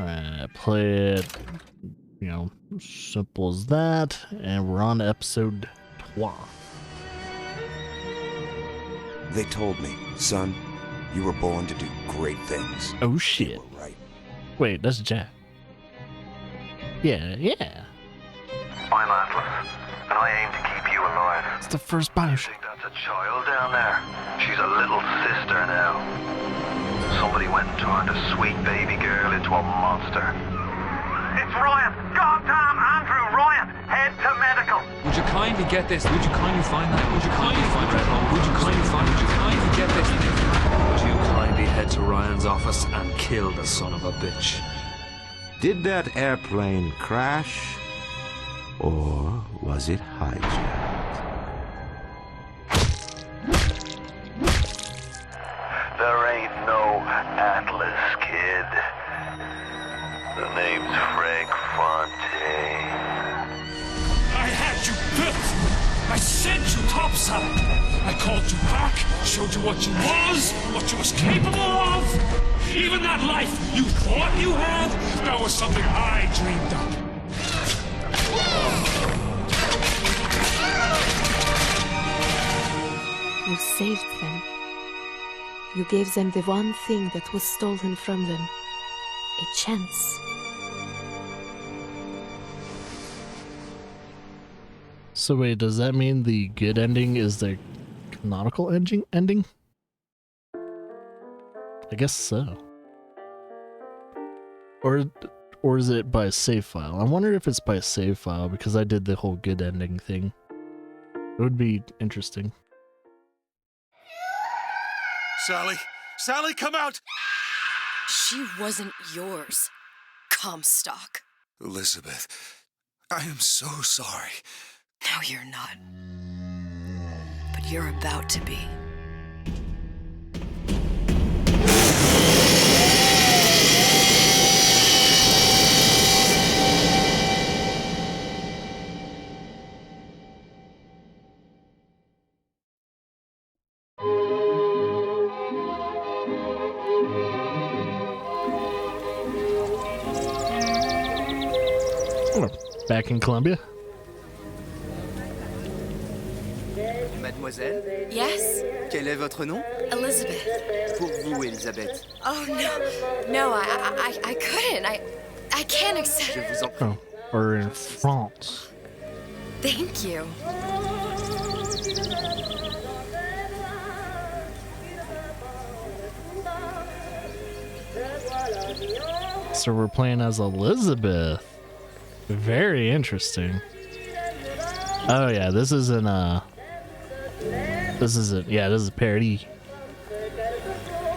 Alright, play it, you know, simple as that, and we're on to episode 3. They told me, son, you were born to do great things. Oh shit. They were right. Wait, that's Jack. Yeah. I'm Atlas, and I aim to keep you alive. It's the first You Bioshock. think that's a child down there? She's a little sister now. Somebody went and turned a sweet baby girl into a monster. It's Ryan! Goddamn Andrew Ryan! Head to medical! Would you kindly get this? Would you kindly find that? Would you kindly find that? Would you kindly find it? Would you kindly get this? Would you kindly head to Ryan's office and kill the son of a bitch? Did that airplane crash? Or was it hijacked? There ain't no Atlas, kid. The name's Frank Fontaine. I had you built! I sent you topside! I called you back, showed you what you was capable of! Even that life you thought you had, that was something I dreamed up. You saved them. You gave them the one thing that was stolen from them. A chance. So wait, does that mean the good ending is the canonical ending? I guess so. Or is it by a save file? I wonder if it's by a save file because I did the whole good ending thing. It would be interesting. Sally, come out! She wasn't yours, Comstock. Elizabeth, I am so sorry. No, you're not. But you're about to be. Back in Colombia? Mademoiselle? Yes? Quel est votre nom? Elizabeth. Pour vous, Elisabeth. Oh, no, I couldn't. I can't accept. Je vous en prie. Oh, we're in France. Thank you. So we're playing as Elizabeth. Very interesting. Oh yeah, this isn't this is a parody.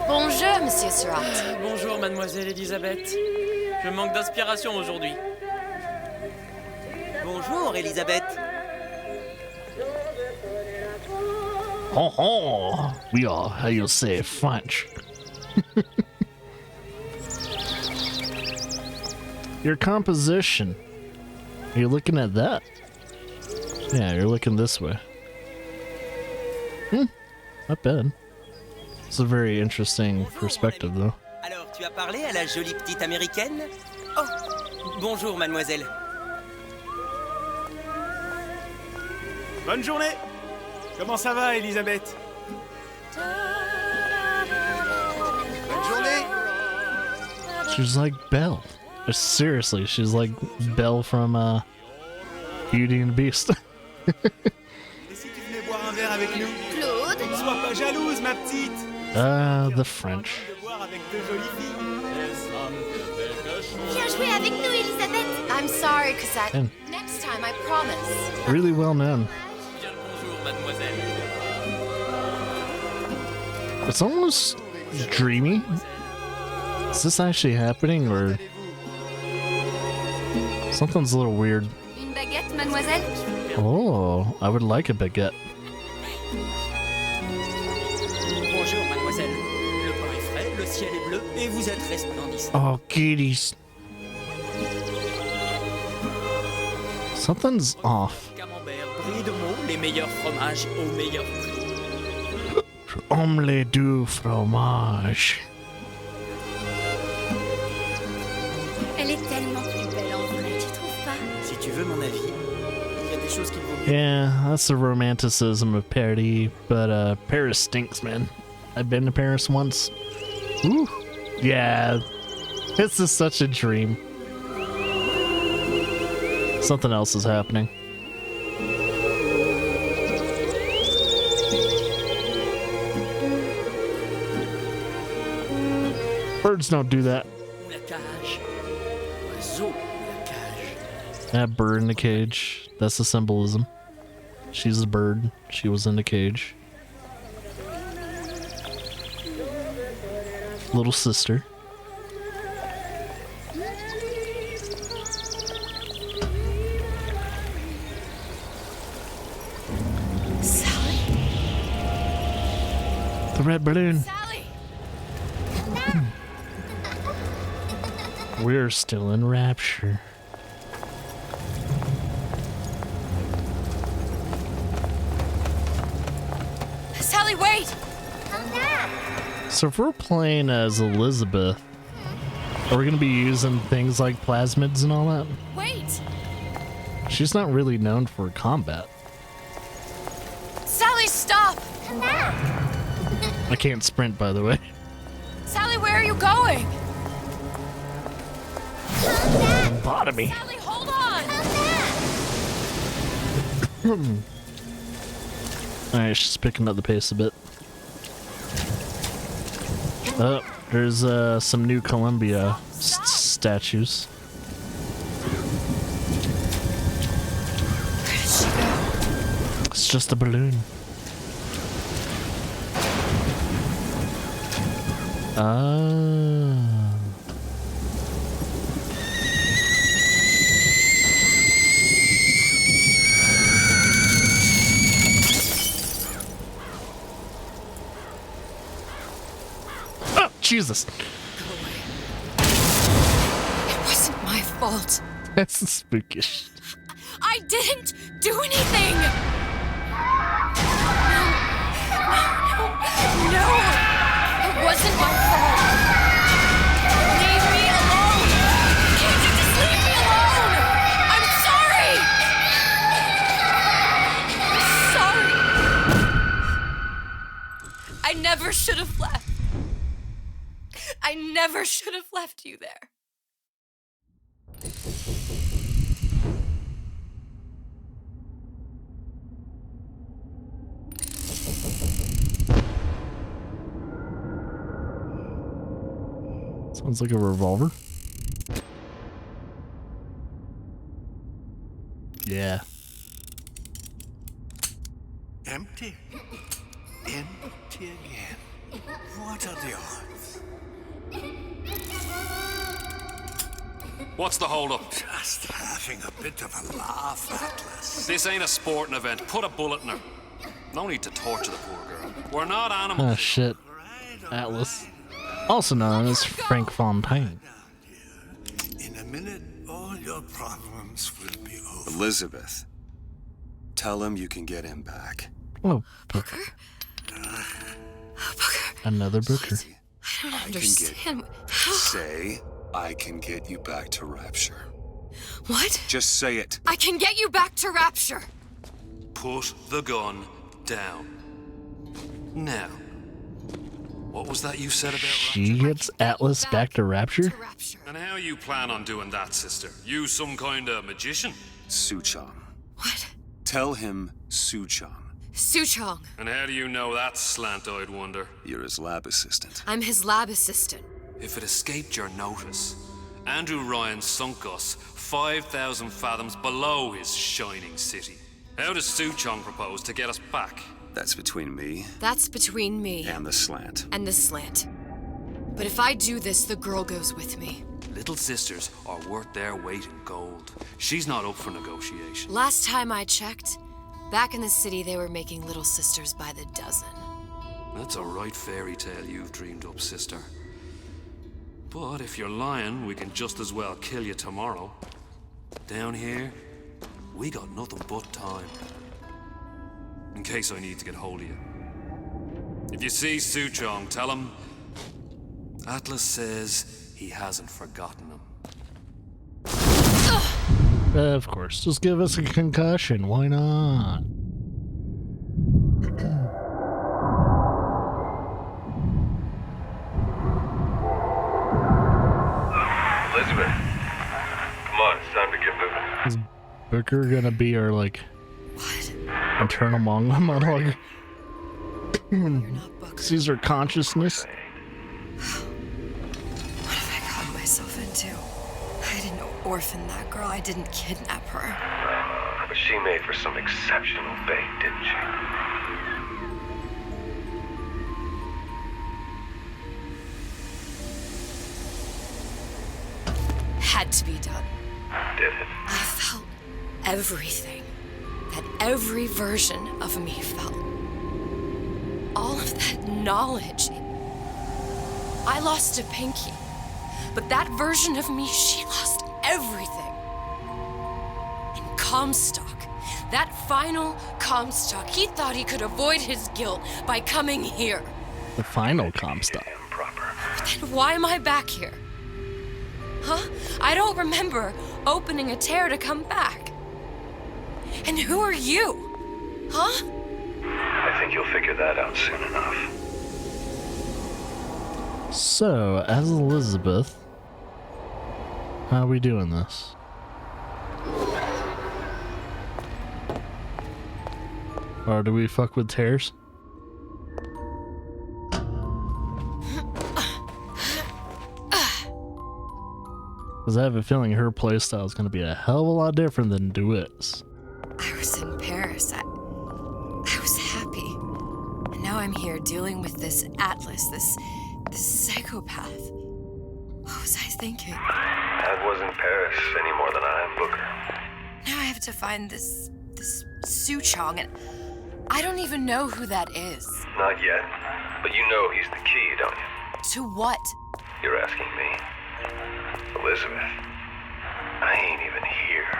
Bonjour, Monsieur Surratt. Bonjour, Mademoiselle Elisabeth. Je manque d'inspiration aujourd'hui. Bonjour, Elisabeth. Oh, we are, how you say, French. Your composition. Are you looking at that? Yeah, you're looking this way. Not bad. It's a very interesting perspective, though. Alors, tu as parlé à la jolie petite américaine? Oh, bonjour, mademoiselle. Bonne journée! Comment ça va, Elisabeth? Bonne journée! She's like Belle. Seriously, she's like Belle from Beauty and the Beast. Et si tu venais boire un verre avec nous? Claude? Sois pas jalouse, ma petite! The French. De boire avec deux jolies filles. Viens jouer avec nous, Elisabeth. I'm sorry, Cosette. And Next time, I promise. really well known. Bien le bonjour, mademoiselle. It's almost dreamy. Is this actually happening, or something's a little weird? Une baguette, mademoiselle? Oh, I would like a baguette. Bonjour, mademoiselle. Le pain est frais, le ciel est bleu, et vous êtes resplendissante. Oh, kitties. Something's off. Camembert, brie de Meaux, les meilleurs fromages au meilleur prix. Omelette du fromage. Elle est tellement plus belle en vrai, tu trouves pas? Si tu veux mon avis, il y a des choses qu'il vaut mieux. Yeah, that's the romanticism of Paris, but Paris stinks, man. I've been to Paris once. Ooh, yeah, this is such a dream. Something else is happening. Birds don't do that. That bird in the cage. That's the symbolism. She's a bird. She was in the cage. Little sister. Sally? The red balloon. Sally! We're still in rapture. Sally, wait! So if we're playing as Elizabeth, are we going to be using things like plasmids and all that? Wait! She's not really known for combat. Sally, stop! I can't sprint, by the way. Sally, where are you going? Lobotomy. Sally, hold on! Alright, she's picking up the pace a bit. Oh, there's some new Columbia statues. Where did she go? It's just a balloon. Ah. Oh, Jesus. It wasn't my fault. That's spookish. I didn't do anything! No! It wasn't my fault! Leave me alone! Can't you just leave me alone? I'm sorry! I'm sorry! I never should have left. I never should have left you there. Sounds like a revolver. Yeah. Empty. Empty again. What are the odds? What's the hold-up? Just having a bit of a laugh, Atlas. This ain't a sporting event. Put a bullet in her. No need to torture the poor girl. We're not animals. Oh, shit. Atlas. Also known as Frank Fontaine. In a minute, all your problems will be over. Elizabeth, tell him you can get him back. Oh, Booker. Another Booker. I don't understand. Say, I can get you back to Rapture. What? Just say it. I can get you back to Rapture. Put the gun down. Now, what was that you said about She Rapture? gets Atlas back to Rapture? And how you plan on doing that, sister? You some kind of magician? Suchong. What? Tell him Suchong. Suchong. And how do you know that, slant-eyed wonder? You're his lab assistant. I'm his lab assistant. If it escaped your notice, Andrew Ryan sunk us 5,000 fathoms below his shining city. How does Suchong propose to get us back? That's between me That's between me and the slant. and the slant. But if I do this, the girl goes with me. Little sisters are worth their weight in gold. She's not up for negotiation. Last time I checked, back in the city they were making little sisters by the dozen. That's a right fairy tale you've dreamed up, sister. But if you're lying, we can just as well kill you tomorrow. Down here, we got nothing but time. In case I need to get hold of you. If you see Suchong, tell him Atlas says he hasn't forgotten him. Of course. Just give us a concussion. Why not? Elizabeth, come on, it's time to get moving. Is Booker gonna be our, like, internal monologue? Sees her consciousness. What have I gotten myself into? I didn't orphan that girl. I didn't kidnap her. But she made for some exceptional bait, didn't she? Had to be done. Did it? I felt everything that every version of me felt. All of that knowledge. I lost a pinky, but that version of me, she lost everything. And Comstock, that final Comstock, he thought he could avoid his guilt by coming here. The final Comstock. But then why am I back here? Huh? I don't remember opening a tear to come back. And who are you? Huh? I think you'll figure that out soon enough. So, as Elizabeth, how are we doing this? Or do we fuck with tears? Because I have a feeling her playstyle is going to be a hell of a lot different than DeWitt's. I was in Paris. I was happy. And now I'm here dealing with this Atlas, this psychopath. What was I thinking? That wasn't Paris any more than I am Booker. Now I have to find this Suchong, and I don't even know who that is. Not yet, but you know he's the key, don't you? To what? You're asking me. Elizabeth, I ain't even here.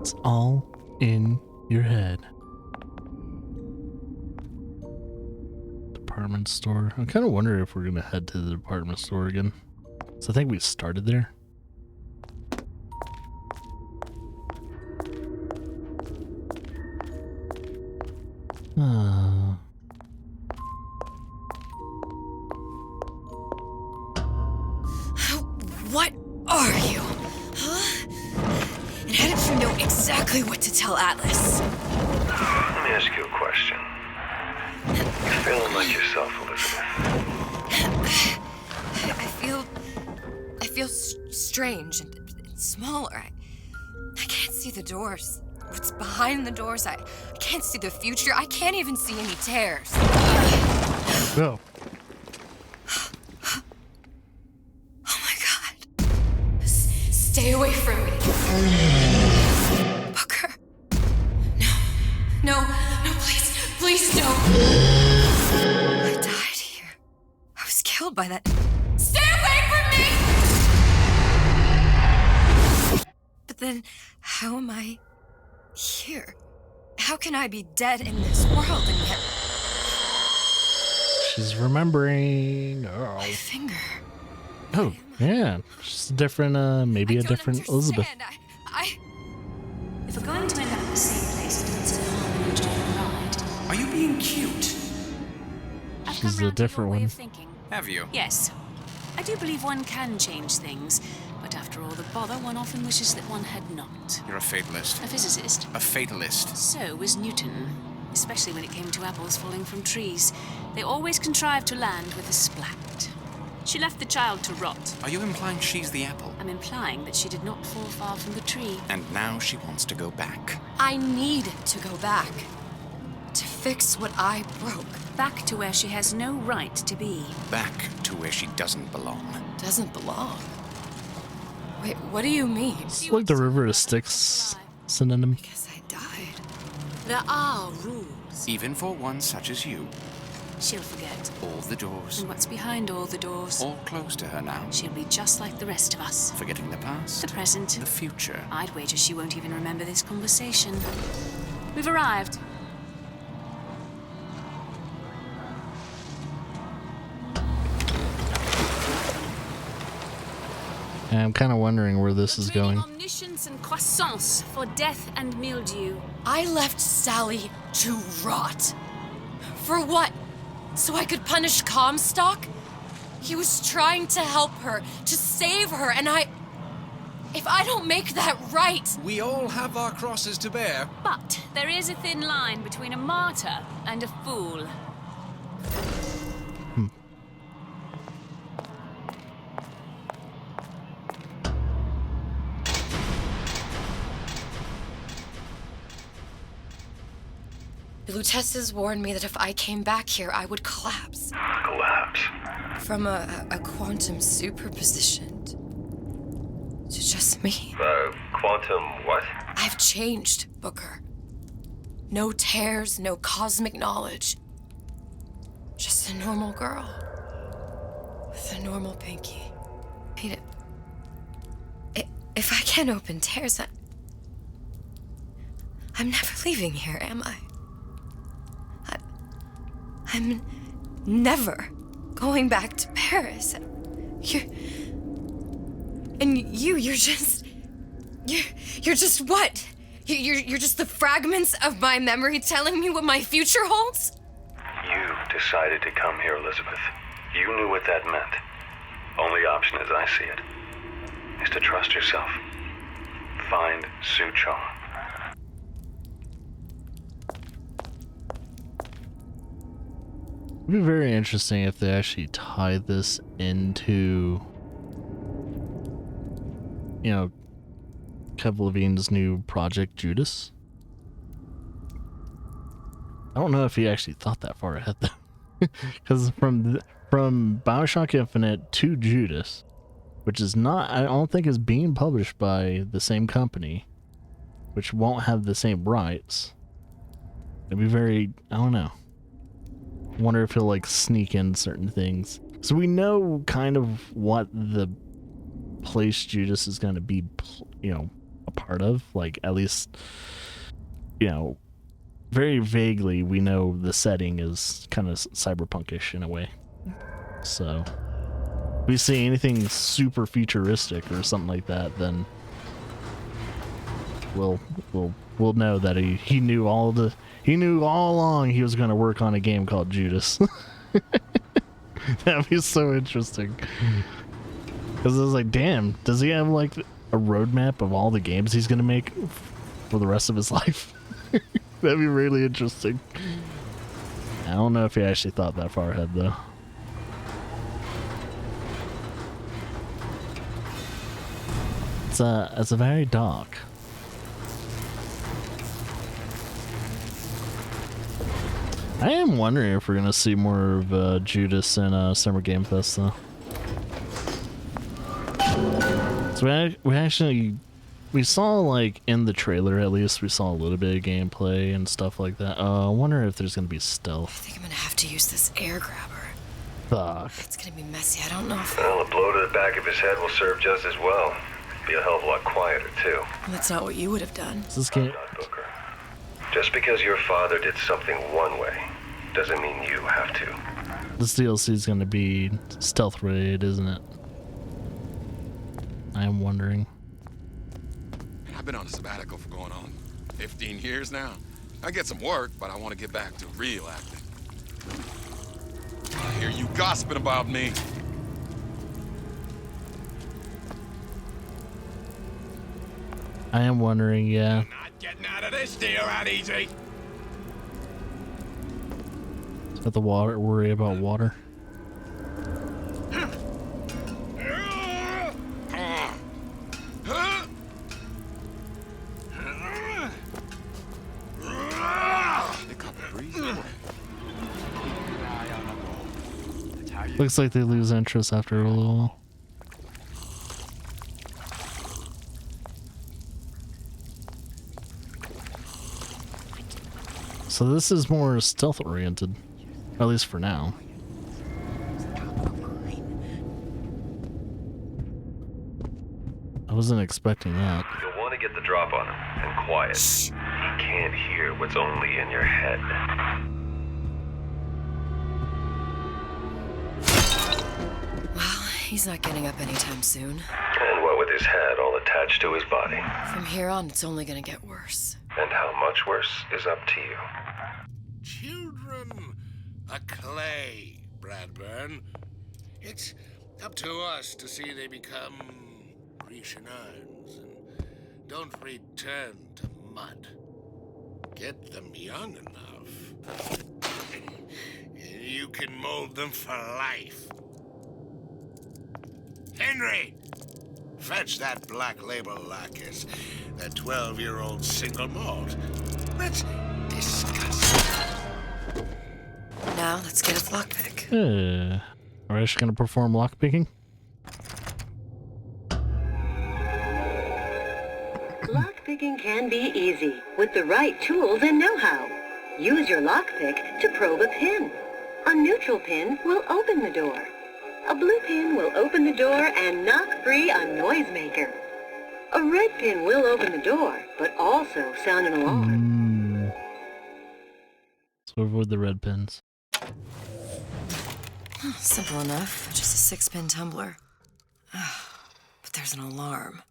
It's all in your head. Department store. I kind of wonder if we're going to head to the department store again. So I think we started there. What are you? Huh? And how did you know exactly what to tell Atlas? Let me ask you a question. You feeling like yourself, Elizabeth? I feel strange and smaller. I can't see the doors. What's behind the doors? I can't see the future. I can't even see any tears. Go. Oh my God. Stay away from me. Booker. No, please, no. I died here. I was killed by that. Stay away from me! But then, how am I here? How can I be dead in this world and yet... She's remembering. My finger. Oh, yeah. Just a different, maybe a different Elizabeth. If we're going to end up in the same place as Vincent Harmon and John Wright... Are you being cute? She's a different one. Have you? Yes. I do believe one can change things, but after all the bother, one often wishes that one had not. You're a fatalist. A physicist. A fatalist. So was Newton, especially when it came to apples falling from trees. They always contrived to land with a splat. She left the child to rot. Are you implying she's the apple? I'm implying that she did not fall far from the tree. And now she wants to go back. I need to go back. To fix what I broke. Back to where she has no right to be. Back to where she doesn't belong. Doesn't belong? Wait, what do you mean? It's like the River of Styx synonym. I guess I died. There are rules. Even for one such as you. She'll forget. All the doors. And what's behind all the doors? All closed to her now. She'll be just like the rest of us. Forgetting the past. The present. The future. I'd wager she won't even remember this conversation. We've arrived. And I'm kind of wondering where this is going. Omniscience and croissance for death and mildew. I left Sally to rot. For what? So I could punish Comstock? He was trying to help her, to save her, and if I don't make that right... We all have our crosses to bear. But there is a thin line between a martyr and a fool. The Lutesses warned me that if I came back here, I would collapse. Collapse? From a quantum superposition to just me. Quantum what? I've changed, Booker. No tears, no cosmic knowledge. Just a normal girl. With a normal pinky. If I can't open tears, I'm never leaving here, am I? I'm never going back to Paris. You're just what? You're just the fragments of my memory telling me what my future holds? You decided to come here, Elizabeth. You knew what that meant. Only option, as I see it, is to trust yourself. Find Suchong. It'd be very interesting if they actually tie this into, you know, Kev Levine's new project, Judas. I don't know if he actually thought that far ahead, though. Because from Bioshock Infinite to Judas, which is not, I don't think is being published by the same company, which won't have the same rights. It'd be very, I don't know. Wonder if he'll like sneak in certain things. So we know kind of what the place Judas is going to be, you know, a part of. Like, at least, you know, very vaguely we know the setting is kind of cyberpunkish in a way. So if we see anything super futuristic or something like that, then we'll know that he knew all along he was going to work on a game called Judas. That'd be so interesting. Because I was like, damn, does he have like a roadmap of all the games he's going to make for the rest of his life? That'd be really interesting. I don't know if he actually thought that far ahead, though. It's a very dark. I am wondering if we're gonna see more of Judas in Summer Game Fest, though. So we saw, like, in the trailer at least, we saw a little bit of gameplay and stuff like that. I wonder if there's gonna be stealth. I think I'm gonna have to use this air grabber. Fuck. It's gonna be messy. I don't know if... Well, a blow to the back of his head will serve just as well. Be a hell of a lot quieter, too. That's not what you would have done. This game... Booker. Just because your father did something one way doesn't mean you have to. This DLC is going to be stealth related, isn't it? I am wondering. I've been on a sabbatical for going on 15 years now. I get some work, but I want to get back to real acting. I hear you gossiping about me. I am wondering, yeah. Not getting out of this deal that easy. Got the water, worry about water. Looks like they lose interest after a little while. So this is more stealth oriented, at least for now. I wasn't expecting that. You'll want to get the drop on him, and quiet. Shh. He can't hear what's only in your head. Well, he's not getting up anytime soon. And but with his head all attached to his body. From here on, it's only gonna get worse. And how much worse is up to you. Children are clay, Bradburn. It's up to us to see they become Grecian urns and don't return to mud. Get them young enough. You can mold them for life. Henry! Fetch that black label lacquers. That 12-year-old single malt. Let's discuss it. Now, let's get a lockpick. Are we actually going to perform lockpicking? Lockpicking can be easy with the right tools and know-how. Use your lockpick to probe a pin. A neutral pin will open the door. A blue pin will open the door and knock free a noisemaker. A red pin will open the door, but also sound an alarm. So avoid the red pins. Simple enough. Just a 6-pin tumbler. But there's an alarm.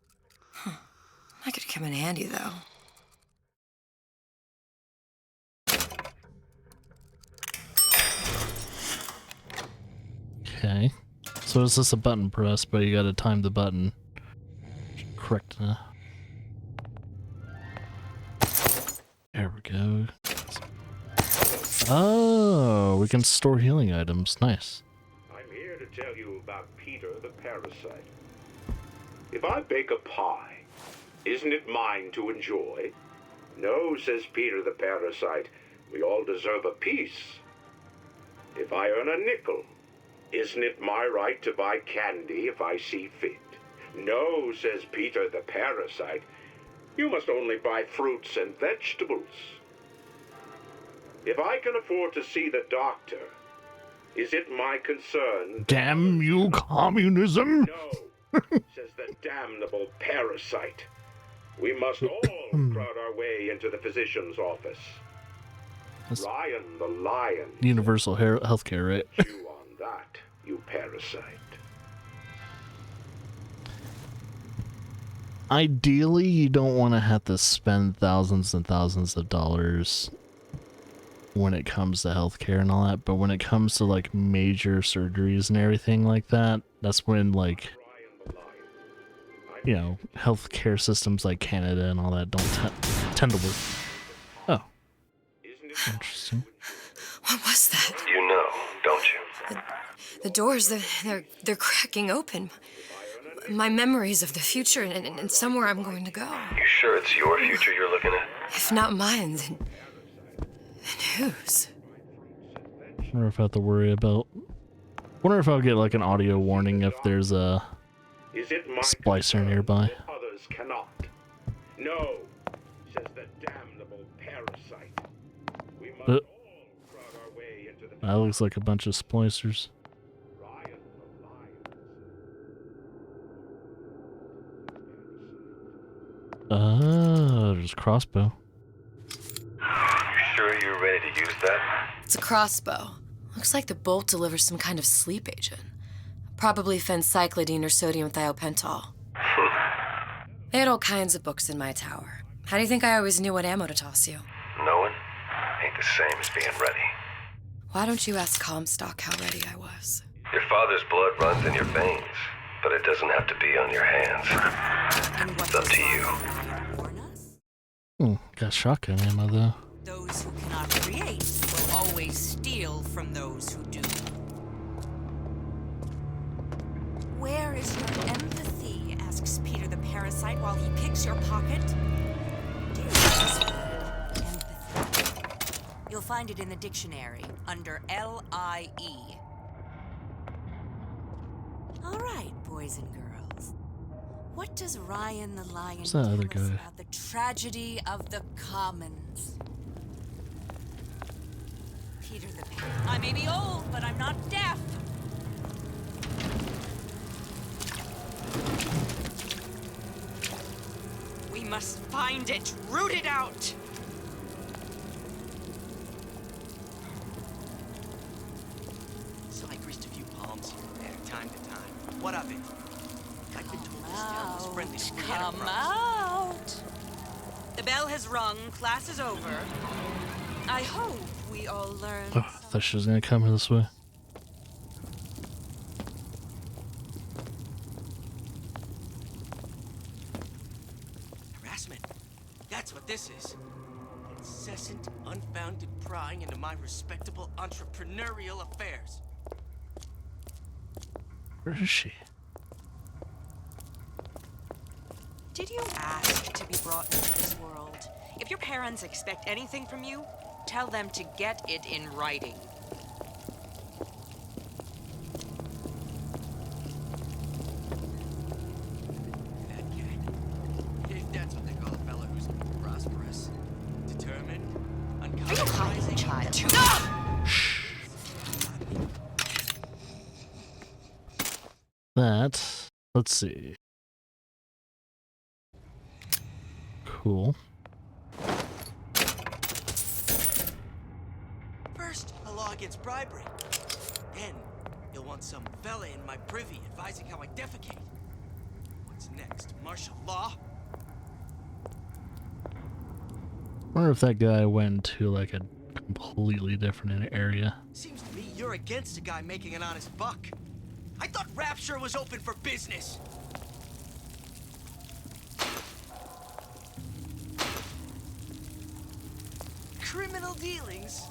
That could come in handy, though. Okay. So is this a button press, but you gotta time the button correct enough. There we go. Oh, we can store healing items. Nice. I'm here to tell you about Peter the Parasite. If I bake a pie, isn't it mine to enjoy? No, says Peter the Parasite. We all deserve a piece. If I earn a nickel, isn't it my right to buy candy if I see fit? No, says Peter the Parasite. You must only buy fruits and vegetables. If I can afford to see the doctor, is it my concern? Damn you, communism! No, says the damnable parasite. We must all crowd our way into the physician's office. That's Ryan the lion. Universal healthcare, right? Chew on that, you parasite. Ideally, you don't want to have to spend thousands and thousands of dollars when it comes to healthcare and all that, but when it comes to like major surgeries and everything like that, that's when like, you know, healthcare systems like Canada and all that don't tend to work. Oh. Interesting. What was that? You know, don't you? The doors, they're cracking open. My memories of the future and somewhere I'm going to go. You sure it's your future you're looking at? If not mine, then whose? I wonder if I have to worry about... wonder if I'll get like an audio warning if there's a splicer nearby. Others cannot. No, says the damnable parasite. We must all crowd our way into the... That looks like a bunch of splicers. There's a crossbow. You sure you're ready to use that? It's a crossbow. Looks like the bolt delivers some kind of sleep agent. Probably phencyclidine or sodium thiopental. They had all kinds of books in my tower. How do you think I always knew what ammo to toss you? Knowing ain't the same as being ready. Why don't you ask Comstock how ready I was? Your father's blood runs in your veins, but it doesn't have to be on your hands. It's up to you. Got shotgun ammo though. Those who cannot create will always steal from those who do. Where is your empathy? Asks Peter the Parasite while he picks your pocket. Do you know this word, empathy? You'll find it in the dictionary under L-I-E. All right, boys and girls. What does Ryan the Lion What's that tell other us guy? about the tragedy of the commons? Peter the Parasite. I may be old, but I'm not deaf. We must find it, root it out. So I greased a few palms here and there, time to time. What of it? Got Come out. The bell has rung. Class is over. I hope we all learn. Oh, I thought she was gonna come this way. Harassment. That's what this is. Incessant, unfounded prying into my respectable entrepreneurial affairs. Where is she? Did you ask to be brought into this world? If your parents expect anything from you, tell them to get it in writing. If that's what they call a fella who's prosperous, determined, Are you hiding, child? That. Let's see. Cool. First, a law against bribery. Then, you'll want some fella in my privy advising how I defecate. What's next? Martial law? I wonder if that guy went to like a completely different area. Seems to me you're against a guy making an honest buck. I thought Rapture was open for business. Criminal dealings?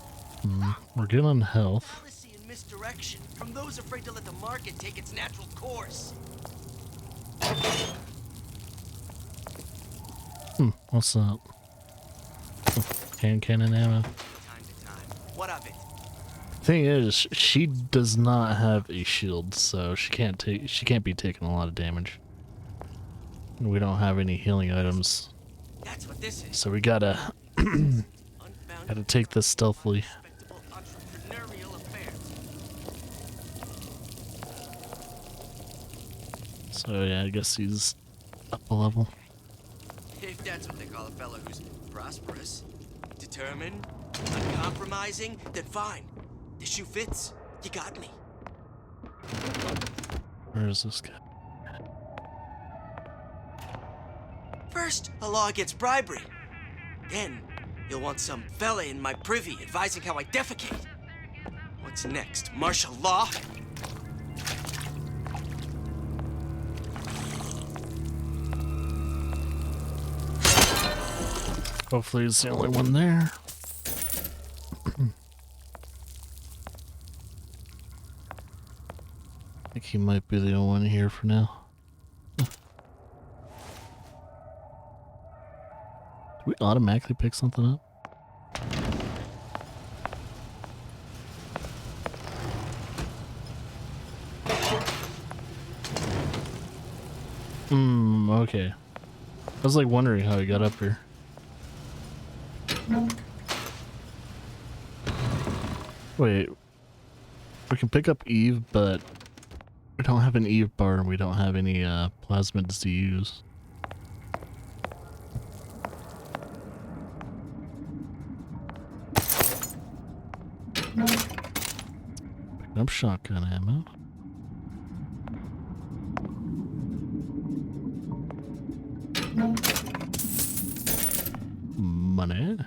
We're good on health. Fallacy and misdirection from those afraid to let the market take its natural course. What's that? Hand cannon ammo. What of it? Thing is, she does not have a shield, so she can't be taking a lot of damage. And we don't have any healing items. That's what this is. So we gotta take this stealthily. So yeah, I guess he's up a level. If that's what they call a fella who's prosperous, determined, uncompromising, then fine. The shoe fits. You got me. Where is this guy? First, a law against bribery. Then, you'll want some fella in my privy advising how I defecate. What's next? Martial law? Hopefully it's the only one there. I think he might be the only one here for now. Do we automatically pick something up? Okay. I was like wondering how he got up here. Wait. We can pick up Eve, but we don't have an Eve bar and we don't have any plasmids to use. Picking up shotgun ammo. Money.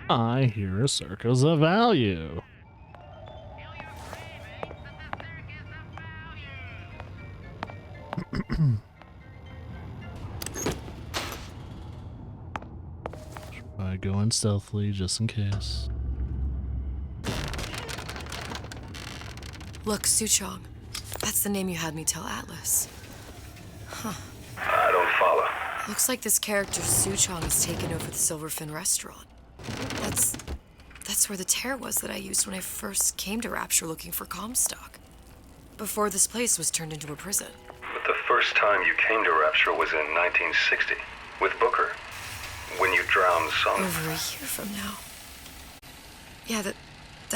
I hear a circus of value. Try going stealthily just in case. Look, Suchong. That's the name you had me tell Atlas. Huh. I don't follow. Looks like this character Suchong has taken over the Silverfin restaurant. That's where the tear was that I used when I first came to Rapture looking for Comstock. Before this place was turned into a prison. But the first time you came to Rapture was in 1960, with Booker. When you drowned some... Over a year from now. Yeah,